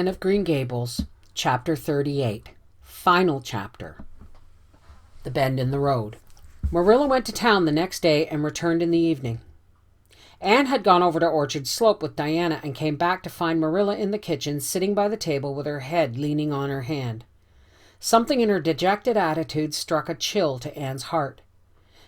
Anne of Green Gables, Chapter 38, Final Chapter. The Bend in the Road. Marilla went to town the next day and returned in the evening. Anne had gone over to Orchard Slope with Diana and came back to find Marilla in the kitchen, sitting by the table with her head leaning on her hand. Something in her dejected attitude struck a chill to Anne's heart.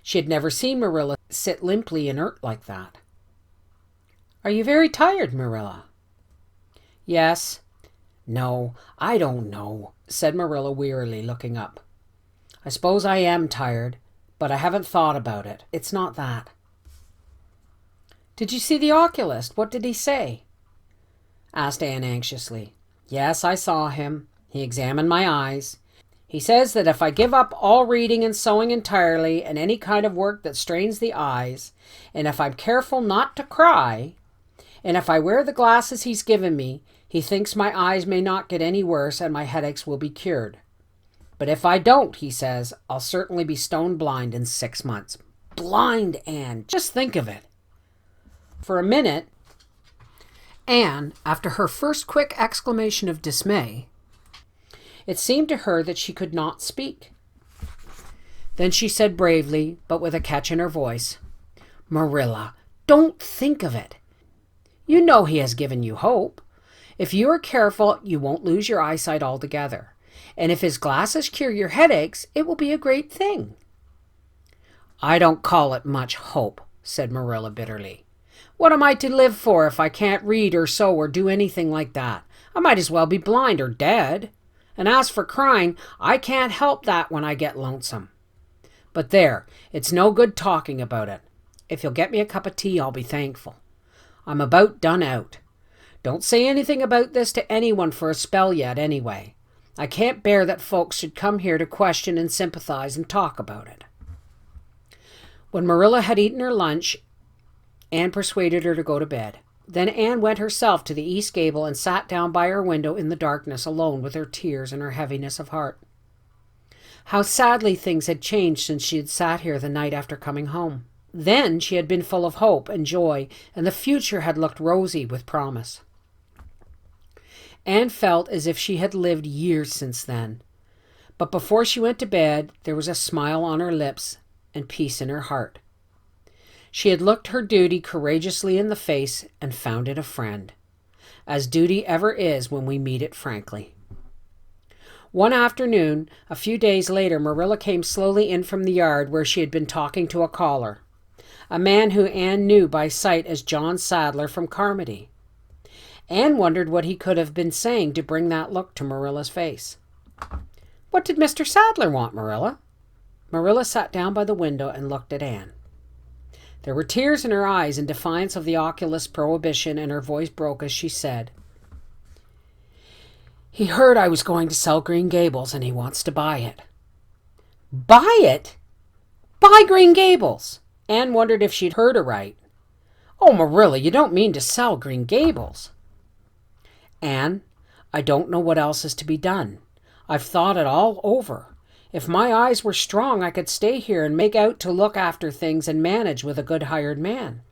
She had never seen Marilla sit limply inert like that. "Are you very tired, Marilla?" "Yes." "No, I don't know," said Marilla wearily, looking up. "I suppose I am tired, but I haven't thought about it. It's not that." "Did you see the oculist? What did he say?" asked Anne anxiously. "Yes, I saw him. He examined my eyes. He says that if I give up all reading and sewing entirely and any kind of work that strains the eyes, and if I'm careful not to cry, and if I wear the glasses he's given me, he thinks my eyes may not get any worse and my headaches will be cured. But if I don't, he says, I'll certainly be stone blind in 6 months. Blind, Anne! Just think of it." For a minute, Anne, after her first quick exclamation of dismay, it seemed to her that she could not speak. Then she said bravely, but with a catch in her voice, "Marilla, don't think of it. You know he has given you hope. If you are careful, you won't lose your eyesight altogether. And if his glasses cure your headaches, it will be a great thing." "I don't call it much hope," said Marilla bitterly. "What am I to live for if I can't read or sew or do anything like that? I might as well be blind or dead. And as for crying, I can't help that when I get lonesome. But there, it's no good talking about it. If you'll get me a cup of tea, I'll be thankful. I'm about done out. Don't say anything about this to anyone for a spell yet, anyway. I can't bear that folks should come here to question and sympathize and talk about it." When Marilla had eaten her lunch, Anne persuaded her to go to bed. Then Anne went herself to the east gable and sat down by her window in the darkness, alone with her tears and her heaviness of heart. How sadly things had changed since she had sat here the night after coming home. Then she had been full of hope and joy, and the future had looked rosy with promise. Anne felt as if she had lived years since then. But before she went to bed, there was a smile on her lips and peace in her heart. She had looked her duty courageously in the face and found it a friend, as duty ever is when we meet it frankly. One afternoon, a few days later, Marilla came slowly in from the yard where she had been talking to a caller, a man who Anne knew by sight as John Sadler from Carmody. Anne wondered what he could have been saying to bring that look to Marilla's face. "What did Mr. Sadler want, Marilla?" Marilla sat down by the window and looked at Anne. There were tears in her eyes in defiance of the oculist's prohibition, and her voice broke as she said, "He heard I was going to sell Green Gables, and he wants to buy it." "Buy it? Buy Green Gables?" Anne wondered if she'd heard aright. "Oh, Marilla, you don't mean to sell Green Gables?" "Anne, I don't know what else is to be done. I've thought it all over. If my eyes were strong, I could stay here and make out to look after things and manage with a good hired man.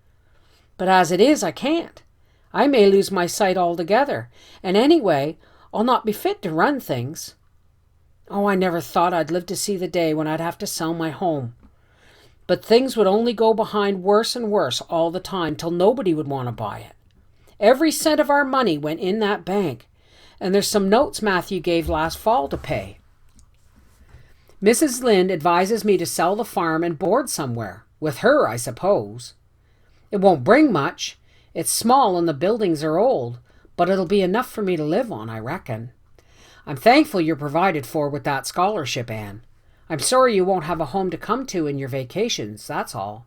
But as it is, I can't. I may lose my sight altogether, and anyway, I'll not be fit to run things. Oh, I never thought I'd live to see the day when I'd have to sell my home. But things would only go behind worse and worse all the time till nobody would want to buy it. Every cent of our money went in that bank, and there's some notes Matthew gave last fall to pay. Mrs. Lynde advises me to sell the farm and board somewhere, with her, I suppose. It won't bring much. It's small and the buildings are old, but it'll be enough for me to live on, I reckon. I'm thankful you're provided for with that scholarship, Anne. I'm sorry you won't have a home to come to in your vacations, that's all.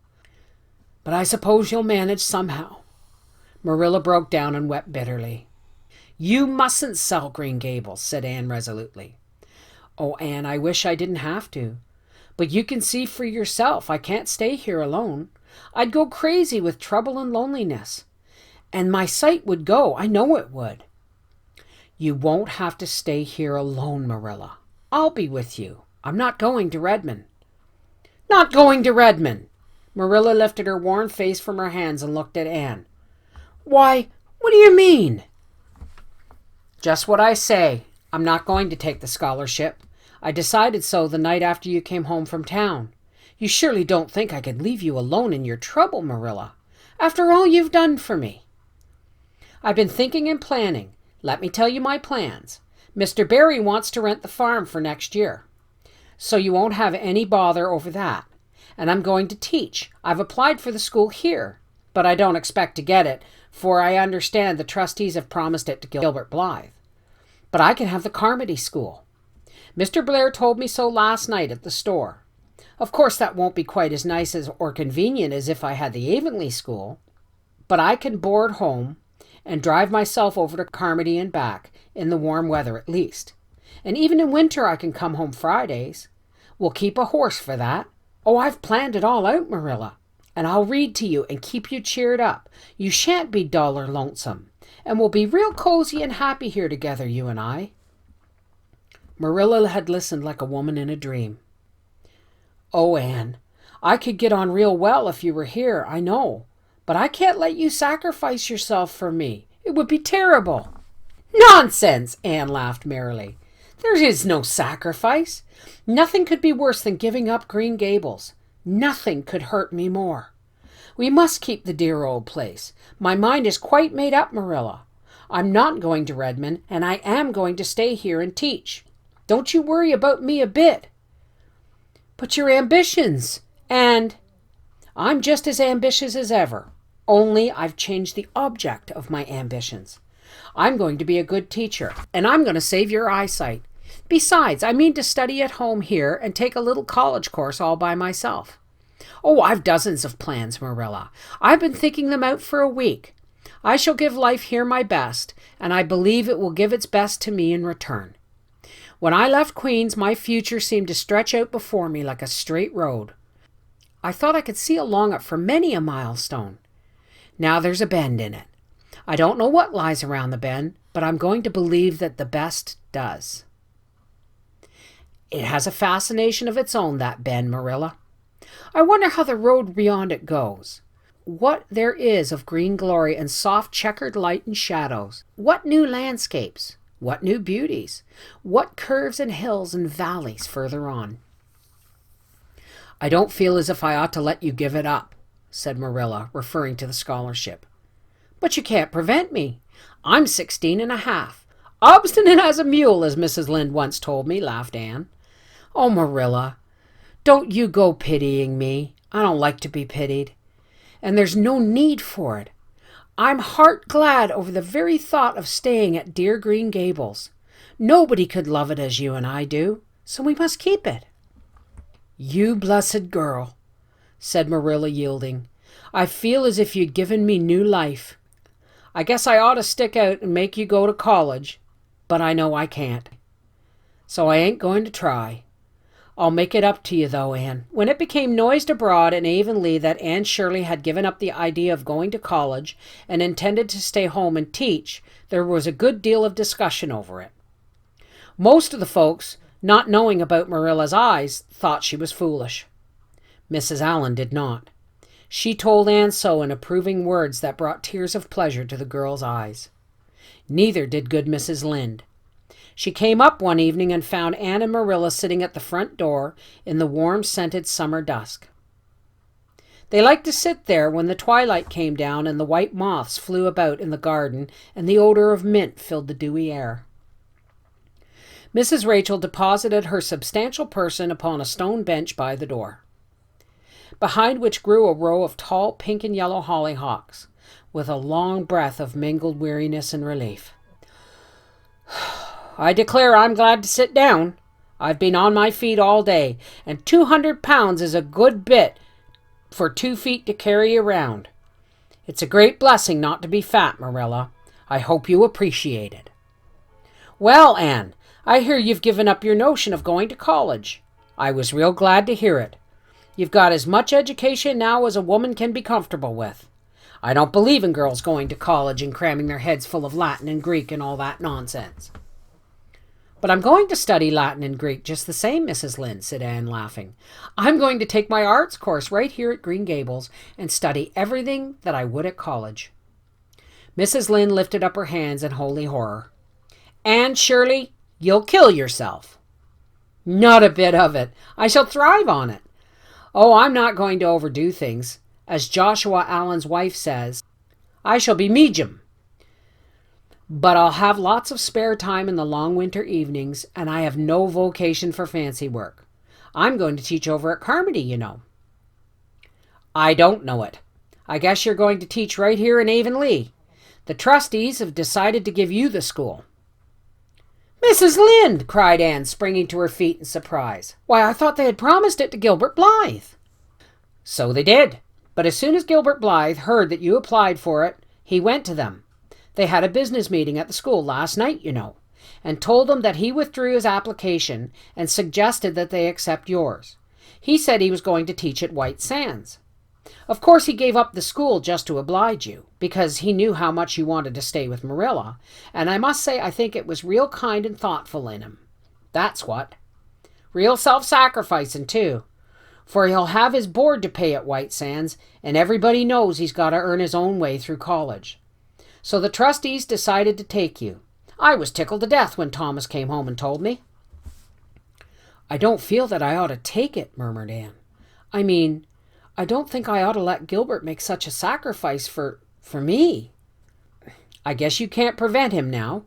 But I suppose you'll manage somehow." Marilla broke down and wept bitterly. "You mustn't sell Green Gables," said Anne resolutely. "Oh, Anne, I wish I didn't have to. But you can see for yourself I can't stay here alone. I'd go crazy with trouble and loneliness. And my sight would go, I know it would." "You won't have to stay here alone, Marilla. I'll be with you. I'm not going to Redmond." "Not going to Redmond!" Marilla lifted her worn face from her hands and looked at Anne. "Why, what do you mean?" Just what I say. I'm not going to take the scholarship. I decided so the night after you came home from town. You surely don't think I could leave you alone in your trouble, Marilla, after all you've done for me. I've been thinking and planning. Let me tell you my plans. Mr. Barry wants to rent the farm for next year, so you won't have any bother over that. And I'm going to teach. I've applied for the school here, but I don't expect to get it, for I understand the trustees have promised it to Gilbert Blythe. But I can have the Carmody School. Mr. Blair told me so last night at the store. Of course, that won't be quite as nice or convenient as if I had the Avonlea School, but I can board home and drive myself over to Carmody and back, in the warm weather at least. And even in winter I can come home Fridays. We'll keep a horse for that. Oh, I've planned it all out, Marilla. And I'll read to you and keep you cheered up. You shan't be dull or lonesome. And we'll be real cozy and happy here together, you and I. Marilla had listened like a woman in a dream. Oh, Anne, I could get on real well if you were here, I know. But I can't let you sacrifice yourself for me. It would be terrible. Nonsense, Anne laughed merrily. There is no sacrifice. Nothing could be worse than giving up Green Gables. Nothing could hurt me more. We must keep the dear old place. My mind is quite made up, Marilla. I'm not going to Redmond, and I am going to stay here and teach. Don't you worry about me a bit. But your ambitions, and I'm just as ambitious as ever, only I've changed the object of my ambitions. I'm going to be a good teacher, and I'm going to save your eyesight. Besides, I mean to study at home here and take a little college course all by myself. Oh, I've dozens of plans, Marilla. I've been thinking them out for a week. I shall give life here my best, and I believe it will give its best to me in return. When I left Queen's, my future seemed to stretch out before me like a straight road. I thought I could see along it for many a milestone. Now there's a bend in it. I don't know what lies around the bend, but I'm going to believe that the best does. It has a fascination of its own, that bend, Marilla. I wonder how the road beyond it goes. What there is of green glory and soft checkered light and shadows. What new landscapes. What new beauties. What curves and hills and valleys further on. I don't feel as if I ought to let you give it up, said Marilla, referring to the scholarship. But you can't prevent me. I'm 16 and a half. Obstinate as a mule, as Mrs. Lynde once told me, laughed Anne. Oh, Marilla, don't you go pitying me. I don't like to be pitied. And there's no need for it. I'm heart glad over the very thought of staying at dear Green Gables. Nobody could love it as you and I do, so we must keep it. You blessed girl, said Marilla, yielding. I feel as if you'd given me new life. I guess I ought to stick out and make you go to college, but I know I can't. So I ain't going to try. I'll make it up to you, though, Anne. When it became noised abroad in Avonlea that Anne Shirley had given up the idea of going to college and intended to stay home and teach, there was a good deal of discussion over it. Most of the folks, not knowing about Marilla's eyes, thought she was foolish. Mrs. Allan did not. She told Anne so in approving words that brought tears of pleasure to the girl's eyes. Neither did good Mrs. Lynde. She came up one evening and found Anne and Marilla sitting at the front door in the warm, scented summer dusk. They liked to sit there when the twilight came down and the white moths flew about in the garden and the odor of mint filled the dewy air. Mrs. Rachel deposited her substantial person upon a stone bench by the door, behind which grew a row of tall pink and yellow hollyhocks, with a long breath of mingled weariness and relief. I declare I'm glad to sit down. I've been on my feet all day, and 200 pounds is a good bit for 2 feet to carry around. It's a great blessing not to be fat, Marilla. I hope you appreciate it. Well, Anne, I hear you've given up your notion of going to college. I was real glad to hear it. You've got as much education now as a woman can be comfortable with. I don't believe in girls going to college and cramming their heads full of Latin and Greek and all that nonsense. But I'm going to study Latin and Greek just the same, Mrs. Lynde, said Anne, laughing. I'm going to take my arts course right here at Green Gables and study everything that I would at college. Mrs. Lynde lifted up her hands in holy horror. And surely you'll kill yourself. Not a bit of it. I shall thrive on it. Oh, I'm not going to overdo things. As Joshua Allen's wife says, I shall be medium. But I'll have lots of spare time in the long winter evenings, and I have no vocation for fancy work. I'm going to teach over at Carmody, you know. I don't know it. I guess you're going to teach right here in Avonlea. The trustees have decided to give you the school. Mrs. Lynde, cried Anne, springing to her feet in surprise. Why, I thought they had promised it to Gilbert Blythe. So they did. But as soon as Gilbert Blythe heard that you applied for it, he went to them. They had a business meeting at the school last night, you know, and told them that he withdrew his application and suggested that they accept yours. He said he was going to teach at White Sands. Of course, he gave up the school just to oblige you, because he knew how much you wanted to stay with Marilla, and I must say I think it was real kind and thoughtful in him. That's what. Real self-sacrificing, too, for he'll have his board to pay at White Sands, and everybody knows he's got to earn his own way through college. So the trustees decided to take you. I was tickled to death when Thomas came home and told me. I don't feel that I ought to take it, murmured Anne. I mean, I don't think I ought to let Gilbert make such a sacrifice for me. I guess you can't prevent him now.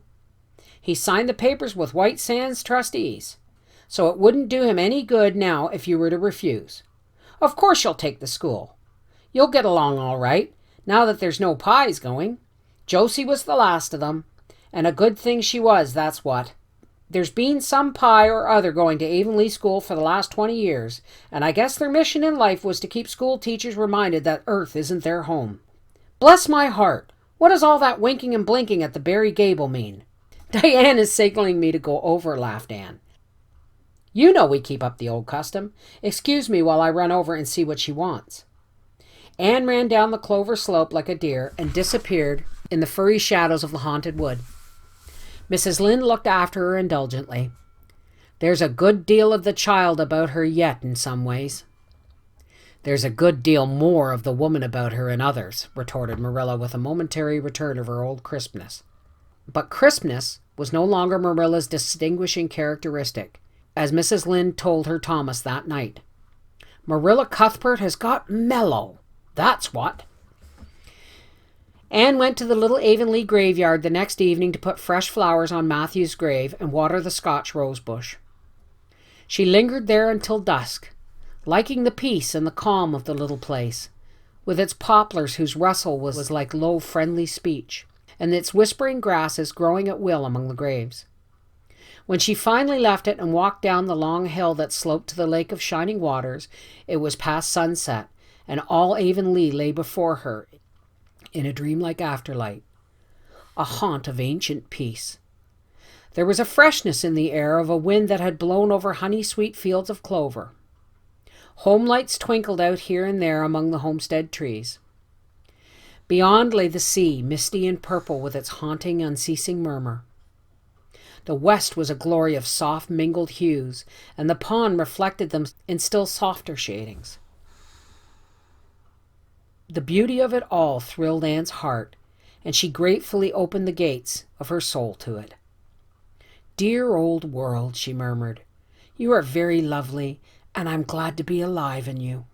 He signed the papers with White Sands trustees, so it wouldn't do him any good now if you were to refuse. Of course you'll take the school. You'll get along all right, now that there's no pies going. Josie was the last of them, and a good thing she was, that's what. There's been some pie or other going to Avonlea School for the last 20 years, and I guess their mission in life was to keep school teachers reminded that Earth isn't their home. Bless my heart, what does all that winking and blinking at the Barry Gable mean? Diane is signaling me to go over, laughed Anne. You know we keep up the old custom. Excuse me while I run over and see what she wants. Anne ran down the clover slope like a deer and disappeared in the furry shadows of the haunted wood. Mrs. Lynde looked after her indulgently. There's a good deal of the child about her yet in some ways. There's a good deal more of the woman about her in others, retorted Marilla with a momentary return of her old crispness. But crispness was no longer Marilla's distinguishing characteristic, as Mrs. Lynde told her Thomas that night. Marilla Cuthbert has got mellow, that's what. Anne went to the little Avonlea graveyard the next evening to put fresh flowers on Matthew's grave and water the Scotch rosebush. She lingered there until dusk, liking the peace and the calm of the little place, with its poplars whose rustle was like low, friendly speech, and its whispering grasses growing at will among the graves. When she finally left it and walked down the long hill that sloped to the Lake of Shining Waters, it was past sunset, and all Avonlea lay before her in a dreamlike afterlight, a haunt of ancient peace. There was a freshness in the air of a wind that had blown over honey-sweet fields of clover. Home lights twinkled out here and there among the homestead trees. Beyond lay the sea, misty and purple with its haunting, unceasing murmur. The west was a glory of soft mingled hues, and the pond reflected them in still softer shadings. The beauty of it all thrilled Anne's heart, and she gratefully opened the gates of her soul to it. Dear old world, she murmured, you are very lovely, and I'm glad to be alive in you.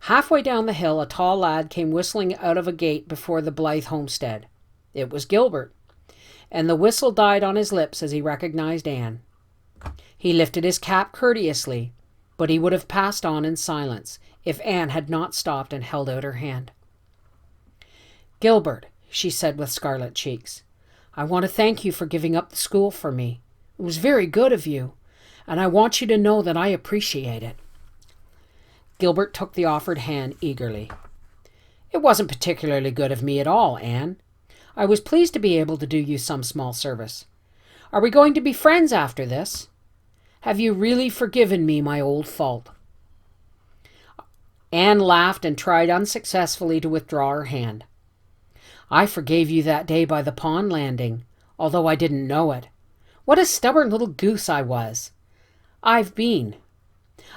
Halfway down the hill, a tall lad came whistling out of a gate before the Blythe homestead. It was Gilbert, and the whistle died on his lips as he recognized Anne. He lifted his cap courteously, but he would have passed on in silence if Anne had not stopped and held out her hand. Gilbert, she said with scarlet cheeks, I want to thank you for giving up the school for me. It was very good of you, and I want you to know that I appreciate it. Gilbert took the offered hand eagerly. It wasn't particularly good of me at all, Anne. I was pleased to be able to do you some small service. Are we going to be friends after this? Have you really forgiven me my old fault? Anne laughed and tried unsuccessfully to withdraw her hand. I forgave you that day by the pond landing, although I didn't know it. What a stubborn little goose I was. I've been.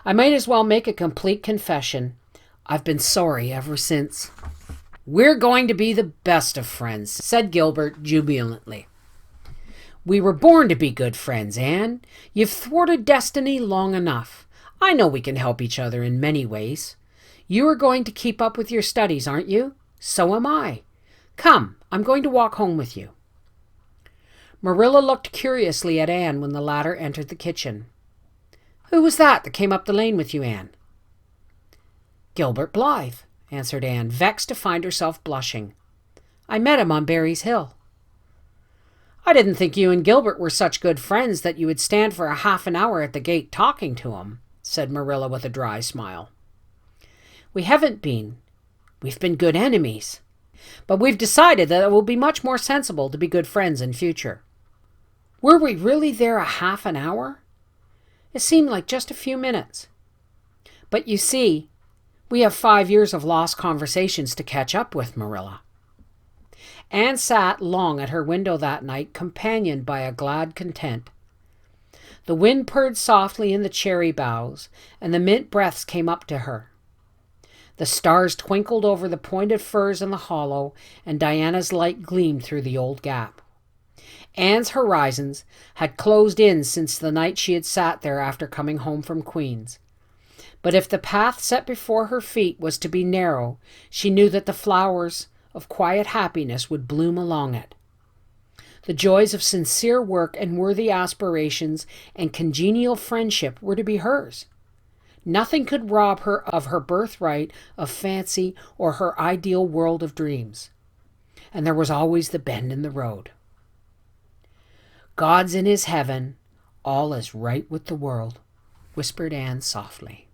I might as well make a complete confession. I've been sorry ever since. We're going to be the best of friends, said Gilbert jubilantly. We were born to be good friends, Anne. You've thwarted destiny long enough. I know we can help each other in many ways. You are going to keep up with your studies, aren't you? So am I. Come, I'm going to walk home with you. Marilla looked curiously at Anne when the latter entered the kitchen. Who was that came up the lane with you, Anne? Gilbert Blythe, answered Anne, vexed to find herself blushing. I met him on Barry's Hill. I didn't think you and Gilbert were such good friends that you would stand for a half an hour at the gate talking to him, said Marilla with a dry smile. We haven't been. We've been good enemies. But we've decided that it will be much more sensible to be good friends in future. Were we really there a half an hour? It seemed like just a few minutes. But you see, we have 5 years of lost conversations to catch up with, Marilla. Anne sat long at her window that night, companioned by a glad content. The wind purred softly in the cherry boughs, and the mint breaths came up to her. The stars twinkled over the pointed firs in the hollow, and Diana's light gleamed through the old gap. Anne's horizons had closed in since the night she had sat there after coming home from Queen's. But if the path set before her feet was to be narrow, she knew that the flowers of quiet happiness would bloom along it. The joys of sincere work and worthy aspirations and congenial friendship were to be hers. Nothing could rob her of her birthright of fancy or her ideal world of dreams. And there was always the bend in the road. God's in his heaven, all is right with the world, whispered Anne softly.